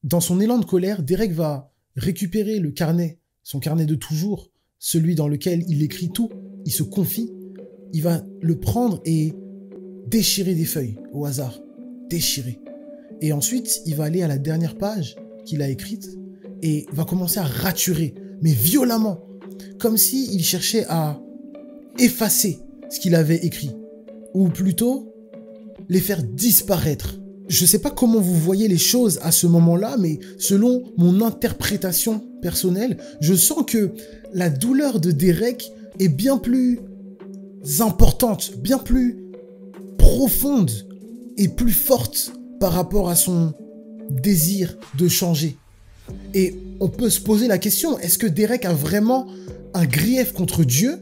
dans son élan de colère, Derek va récupérer le carnet, son carnet de toujours, celui dans lequel il écrit tout, il se confie, il va le prendre et déchirer des feuilles au hasard, déchirer. Et ensuite, il va aller à la dernière page qu'il a écrite et va commencer à raturer, mais violemment, comme s'il cherchait à effacer ce qu'il avait écrit, ou plutôt les faire disparaître. Je ne sais pas comment vous voyez les choses à ce moment-là, mais selon mon interprétation personnelle, je sens que la douleur de Derek est bien plus importante, bien plus profonde et plus forte par rapport à son désir de changer. Et on peut se poser la question, est-ce que Derek a vraiment un grief contre Dieu?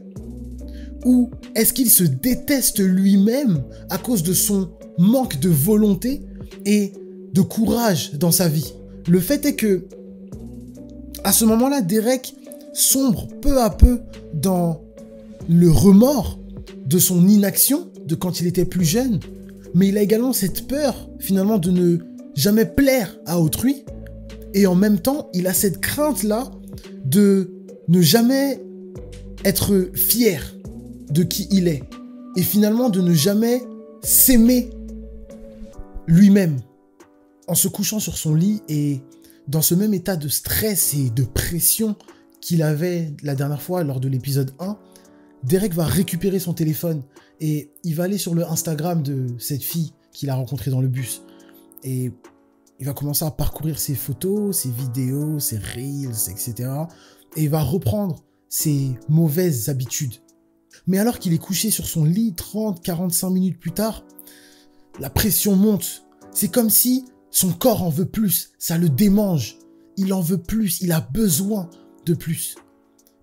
Ou est-ce qu'il se déteste lui-même à cause de son manque de volonté et de courage dans sa vie? Le fait est que, à ce moment-là, Derek sombre peu à peu dans le remords de son inaction de quand il était plus jeune, mais il a également cette peur, finalement, de ne jamais plaire à autrui, et en même temps, il a cette crainte-là de ne jamais être fier de qui il est, et finalement de ne jamais s'aimer lui-même en se couchant sur son lit et dans ce même état de stress et de pression qu'il avait la dernière fois lors de l'épisode 1, Derek va récupérer son téléphone et il va aller sur le Instagram de cette fille qu'il a rencontrée dans le bus et il va commencer à parcourir ses photos, ses vidéos, ses reels, etc. Et il va reprendre ses mauvaises habitudes. Mais alors qu'il est couché sur son lit 30-45 minutes plus tard, la pression monte. C'est comme si son corps en veut plus, ça le démange. Il en veut plus, il a besoin de plus.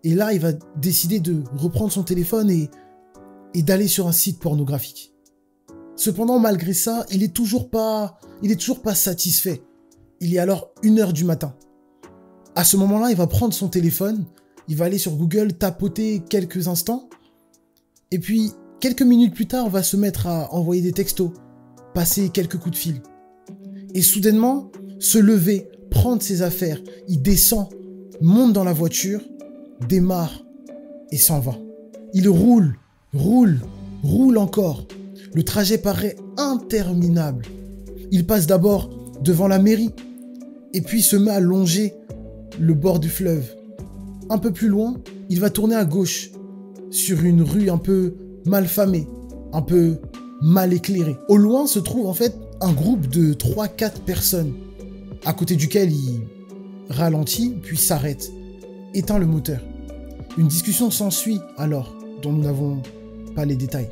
Et là, il va décider de reprendre son téléphone et d'aller sur un site pornographique. Cependant, malgré ça, il est toujours pas satisfait. Il est alors 1h du matin. À ce moment-là, il va prendre son téléphone, il va aller sur Google, tapoter quelques instants, et puis, quelques minutes plus tard, on va se mettre à envoyer des textos, passer quelques coups de fil. Et soudainement, se lever, prendre ses affaires, il descend, monte dans la voiture, démarre et s'en va. Il roule encore. Le trajet paraît interminable. Il passe d'abord devant la mairie, et puis se met à longer le bord du fleuve. Un peu plus loin, il va tourner à gauche, sur une rue un peu mal famée, un peu mal éclairée. Au loin se trouve en fait un groupe de 3-4 personnes, à côté duquel il ralentit, puis s'arrête, éteint le moteur. Une discussion s'ensuit alors, dont nous n'avons pas les détails.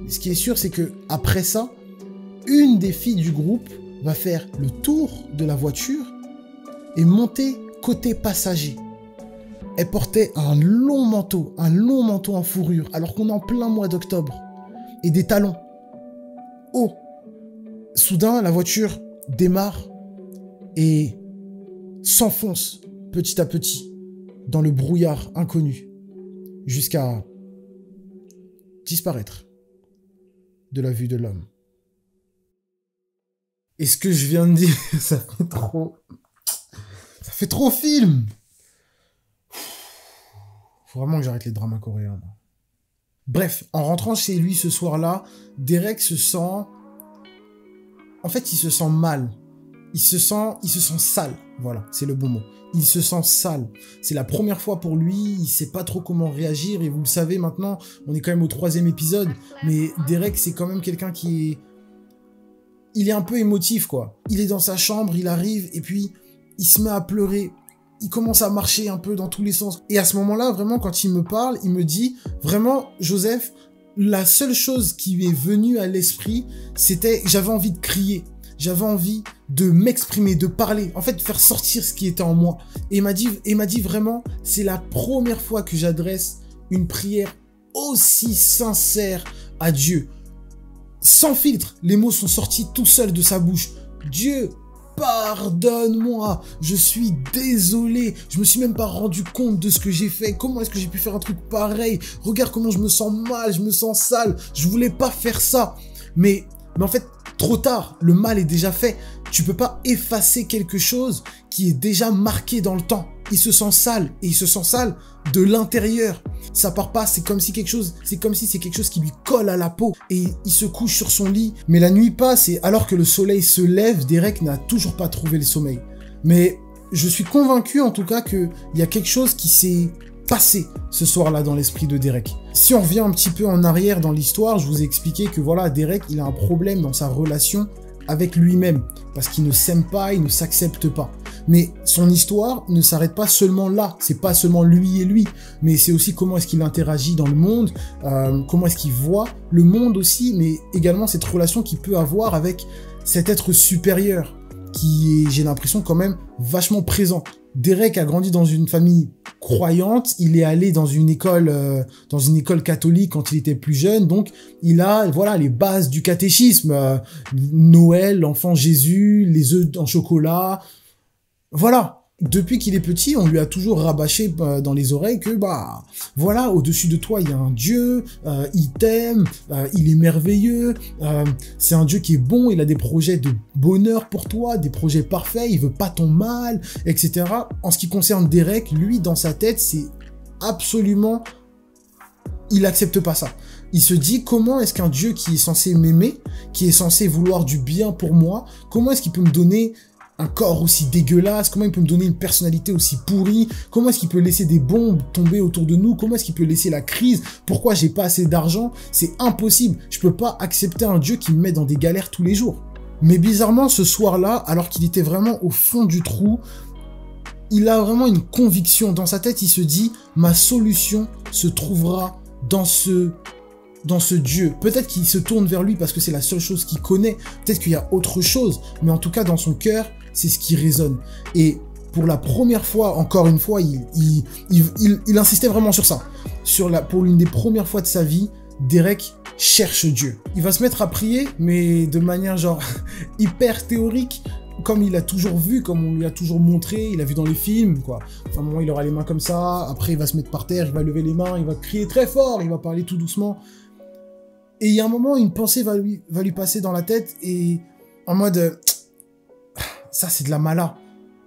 Ce qui est sûr, c'est que après ça, une des filles du groupe va faire le tour de la voiture et monter côté passager. Elle portait un long manteau en fourrure, alors qu'on est en plein mois d'octobre, et des talons hauts. Soudain, la voiture démarre et s'enfonce petit à petit dans le brouillard inconnu, jusqu'à disparaître de la vue de l'homme. Et ce que je viens de dire, ça fait trop film. Faut vraiment que j'arrête les dramas coréens. Bref, en rentrant chez lui ce soir-là, Derek se sent... En fait, il se sent mal. Il se sent sale. Voilà, c'est le bon mot. Il se sent sale. C'est la première fois pour lui, il sait pas trop comment réagir, et vous le savez maintenant, on est quand même au 3e épisode, mais Derek, c'est quand même quelqu'un qui est... Il est un peu émotif, quoi. Il est dans sa chambre, il arrive, et puis il se met à pleurer. Il commence à marcher un peu dans tous les sens. Et à ce moment-là, vraiment, quand il me parle, il me dit, vraiment, Joseph, la seule chose qui m'est venue à l'esprit, c'était, j'avais envie de crier. J'avais envie de m'exprimer, de parler, en fait, de faire sortir ce qui était en moi. Et il m'a dit vraiment, c'est la première fois que j'adresse une prière aussi sincère à Dieu. Sans filtre, les mots sont sortis tout seuls de sa bouche. Dieu, pardonne-moi, je suis désolé, je me suis même pas rendu compte de ce que j'ai fait, comment est-ce que j'ai pu faire un truc pareil, regarde comment je me sens mal, je me sens sale, je voulais pas faire ça, mais en fait, trop tard, le mal est déjà fait. Tu peux pas effacer quelque chose qui est déjà marqué dans le temps. Il se sent sale, et il se sent sale de l'intérieur. Ça part pas, c'est comme si c'est quelque chose qui lui colle à la peau, et il se couche sur son lit. Mais la nuit passe, et alors que le soleil se lève, Derek n'a toujours pas trouvé le sommeil. Mais je suis convaincu en tout cas qu'il y a quelque chose qui s'est passé ce soir-là dans l'esprit de Derek. Si on revient un petit peu en arrière dans l'histoire, je vous ai expliqué que voilà, Derek, il a un problème dans sa relation avec lui-même, parce qu'il ne s'aime pas, il ne s'accepte pas. Mais son histoire ne s'arrête pas seulement là, c'est pas seulement lui et lui, mais c'est aussi comment est-ce qu'il interagit dans le monde, comment est-ce qu'il voit le monde aussi, mais également cette relation qu'il peut avoir avec cet être supérieur, qui est, j'ai l'impression, quand même vachement présent. Derek a grandi dans une famille croyante, il est allé dans une école catholique quand il était plus jeune, donc il a, voilà, les bases du catéchisme, Noël, l'enfant Jésus, les œufs en chocolat, voilà. Depuis qu'il est petit, on lui a toujours rabâché dans les oreilles que, bah, voilà, au-dessus de toi, il y a un Dieu, il t'aime, il est merveilleux, c'est un Dieu qui est bon, il a des projets de bonheur pour toi, des projets parfaits, il veut pas ton mal, etc. En ce qui concerne Derek, lui, dans sa tête, c'est absolument... Il accepte pas ça. Il se dit, comment est-ce qu'un Dieu qui est censé m'aimer, qui est censé vouloir du bien pour moi, comment est-ce qu'il peut me donner un corps aussi dégueulasse, comment il peut me donner une personnalité aussi pourrie, comment est-ce qu'il peut laisser des bombes tomber autour de nous, comment est-ce qu'il peut laisser la crise, pourquoi j'ai pas assez d'argent, c'est impossible, je peux pas accepter un Dieu qui me met dans des galères tous les jours. Mais bizarrement, ce soir-là, alors qu'il était vraiment au fond du trou, il a vraiment une conviction dans sa tête, il se dit, ma solution se trouvera dans ce Dieu. Peut-être qu'il se tourne vers lui parce que c'est la seule chose qu'il connaît, peut-être qu'il y a autre chose, mais en tout cas, dans son cœur, c'est ce qui résonne. Et pour la première fois, encore une fois, il insistait vraiment sur ça. Pour l'une des premières fois de sa vie, Derek cherche Dieu. Il va se mettre à prier, mais de manière genre hyper théorique, comme il a toujours vu, comme on lui a toujours montré, il a vu dans les films, quoi. À un moment, il aura les mains comme ça, après il va se mettre par terre, il va lever les mains, il va crier très fort, il va parler tout doucement. Et il y a un moment, une pensée va lui passer dans la tête, et en mode... Ça, c'est de la mala.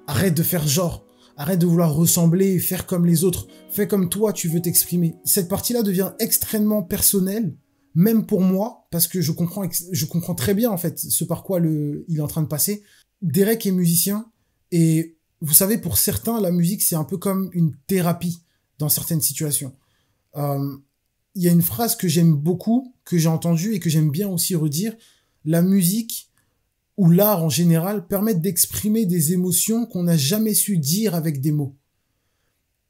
Arrête de faire genre. Arrête de vouloir ressembler, faire comme les autres. Fais comme toi, tu veux t'exprimer. Cette partie-là devient extrêmement personnelle, même pour moi, parce que je comprends très bien, en fait, ce par quoi il est en train de passer. Derek est musicien, et vous savez, pour certains, la musique, c'est un peu comme une thérapie dans certaines situations. Il y a une phrase que j'aime beaucoup, que j'ai entendue et que j'aime bien aussi redire. La musique ou l'art en général permettent d'exprimer des émotions qu'on n'a jamais su dire avec des mots.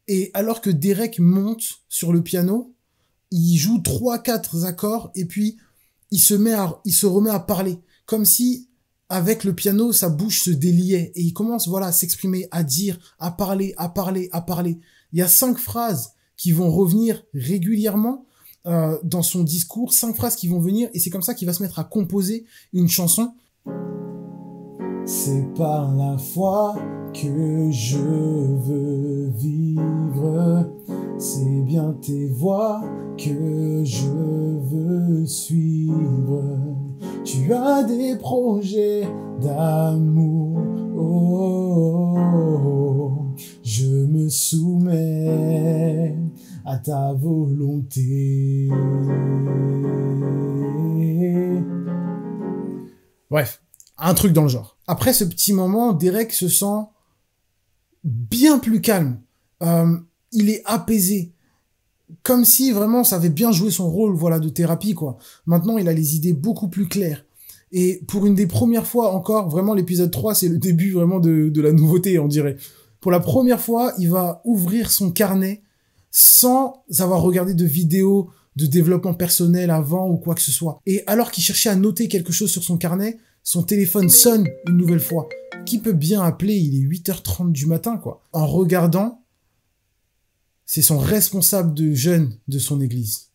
Et alors que Derek monte sur le piano, il joue 3-4 accords et puis il se remet à parler. Comme si, avec le piano, sa bouche se déliait et il commence, voilà, à s'exprimer, à dire, à parler, à parler, à parler. Il y a 5 phrases qui vont revenir régulièrement dans son discours, 5 phrases qui vont venir et c'est comme ça qu'il va se mettre à composer une chanson. C'est par la foi que je veux vivre, c'est bien tes voies que je veux suivre. Tu as des projets d'amour, je me soumets à ta volonté. Bref. Un truc dans le genre. Après ce petit moment, Derek se sent bien plus calme. Il est apaisé. Comme si vraiment ça avait bien joué son rôle, voilà, de thérapie, quoi. Maintenant, il a les idées beaucoup plus claires. Et pour une des premières fois encore, vraiment l'épisode 3, c'est le début vraiment de la nouveauté, on dirait. Pour la première fois, il va ouvrir son carnet sans avoir regardé de vidéos de développement personnel avant ou quoi que ce soit. Et alors qu'il cherchait à noter quelque chose sur son carnet, son téléphone sonne une nouvelle fois. Qui peut bien appeler? Il est 8h30 du matin, quoi. En regardant, c'est son responsable de jeunes de son église.